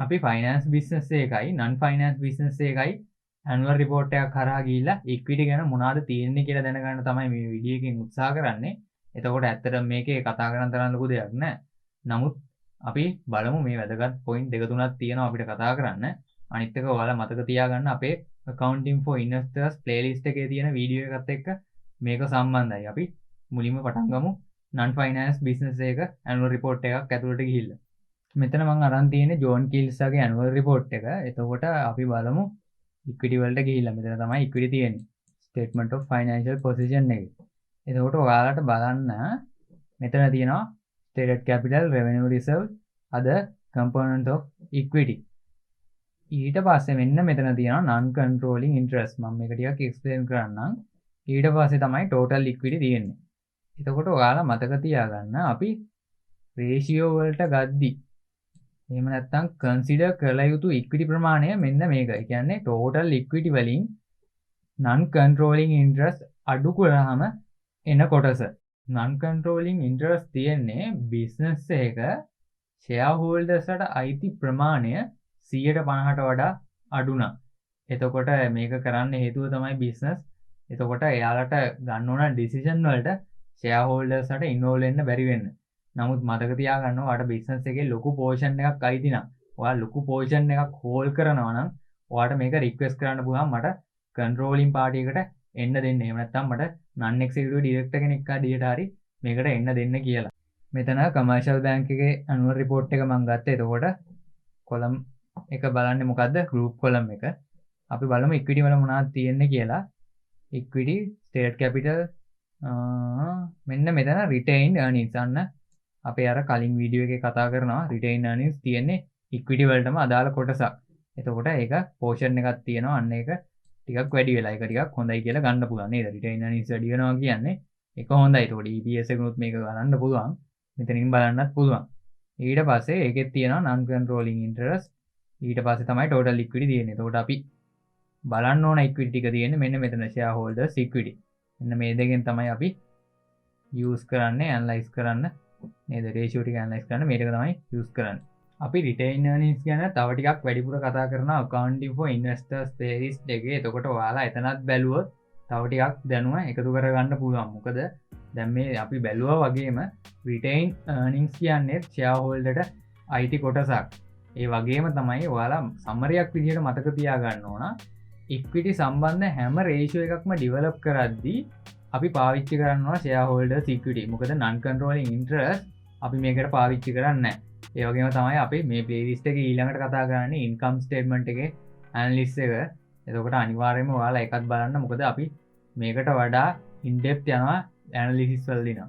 අපි finance business එකයි නන් ෆයිනන්ස් බිස්නස් එකයි ඇනුවල් රිපෝර්ට් එකක් කරා ගිහිල්ලා ඉක්විටි ගැන මොනවද තියෙන්නේ කියලා දැනගන්න තමයි මේ වීඩියෝ එකෙන් උත්සාහ කරන්නේ. එතකොට ඇත්තටම මේකේ කතා කරන්න තරම් ලොකු දෙයක් නෑ. නමුත් අපි බලමු මේ වැදගත් පොයින්ට් දෙක තුනක් තියෙනවා අපිට කතා කරන්න. අනිත් එක ඔයාලා මතක තියාගන්න අපේ accounting for investors playlist එකේ තියෙන වීඩියෝ එකත් එක්ක මේක සම්බන්ධයි. අපි මුලින්ම පටන් ගමු non finance business එක annual report එකක් ඇතුළට ගිහිල්ලා. මෙතන මම අරන් තියෙන්නේ ජෝන් කීල්ස්ගේ annual report එක. එතකොට අපි බලමු equity වලට ගිහිල්ලා. මෙතන තමයි equity තියෙන්නේ. statement of financial position එක. එතකොට ඔයාලට බලන්න මෙතන තියෙනවා stated capital, revenue reserve, other component of equity. ඊට පස්සේ මෙන්න මෙතන තියෙනවා non controlling interest. මම මේක ටිකක් explain කරන්නම්. ඊට පස්සේ තමයි total equity තියෙන්නේ. එතකොට ඔයාලා මතක තියාගන්න අපි ratio වලට ගද්දි එහෙම නැත්නම් consider කළ යුතු equity ප්‍රමාණය මෙන්න මේක. ඒ කියන්නේ total equity වලින් non controlling interest අඩු කරාම එන කොටස. non controlling interest තියෙන්නේ business එක shareholders ට අයිති ප්‍රමාණය 150ට වඩා අඩු නම්. එතකොට මේක කරන්න හේතුව තමයි business. එතකොට එයාලට ගන්න ඕන decision වලට shareholders ට involve වෙන්න බැරි වෙන්න. නමුත් මතක තියාගන්න ඔයාලට business එකේ ලොකු portion එකක් අයිති නම් ඔයාලා ලොකු portion එකක් hold කරනවා නම් ඔයාලට මේක request කරන්න පුළුවන් මට controlling party එකට එන්න දෙන්න. එහෙම නැත්නම් මට non executive director කෙනෙක් ආදියට හරි මේකට එන්න දෙන්න කියලා. මෙතන commercial bank එකේ annual report එක මම ගත්තා. එතකොට column එක බලන්නේ මොකද්ද? group column එක. අපි බලමු equity වල මොනවද තියෙන්නේ කියලා. equity, state capital, මෙන්න මෙතන retained earnings අන්න අපේ අර කලින් වීඩියෝ එකේ කතා කරනවා retained earnings තියෙන්නේ equity වලටම අදාළ කොටසක්. එතකොට ඒක portion එකක් තියෙනවා. අන්න ඒක ටිකක් වැඩි වෙලා ඒක ටිකක් හොඳයි කියලා ගන්න පුළුවන් නේද? retained earnings වැඩි වෙනවා කියන්නේ ඒක හොඳයි. ඒකට EPS එකනොත් මේක ගන්න පුළුවන්. මෙතනින් බලන්නත් පුළුවන්. ඊට පස්සේ ඒකෙත් තියෙනවා non controlling interest. ඊට පස්සේ තමයි total equity තියෙන්නේ. එතකොට අපි බලන්න ඕන equity ටික තියෙන්නේ මෙන්න මෙතන shareholders equity. මෙන්න මේ දෙකෙන් තමයි අපි use කරන්නේ analyze කරන්න නේද? ratio ටික analyze කරන්න මේක තමයි use කරන්නේ. අපි retained earnings ගැන තව ටිකක් වැඩිපුර කතා කරනවා accounting for investors playlist එකේ. එතකොට ඔයාලා එතනත් බැලුවොත් තව ටිකක් දැනුම එකතු කරගන්න පුළුවන්. මොකද දැන් මේ අපි බැලුවා වගේම retained earnings කියන්නේ shareholder ට අයිති කොටසක්. ඒ වගේම තමයි ඔයාලා සම්මරියක් විදිහට මතක තියාගන්න ඕන equity සම්බන්ධ හැම ratio එකක්ම develop කරද්දී අපි පාවිච්චි කරන්න ඕන shareholders equity. මොකද non controlling interest අපි මේකට පාවිච්චි කරන්නේ නැහැ. ඒ වගේම තමයි අපි මේ playlist එකේ ඊළඟට කතා කරන්නේ income statement එකේ analysis එක. එතකොට අනිවාර්යයෙන්ම ඔයාලා ඒකත් බලන්න. මොකද අපි මේකට වඩා in depth යනවා analysis වල දිනවා.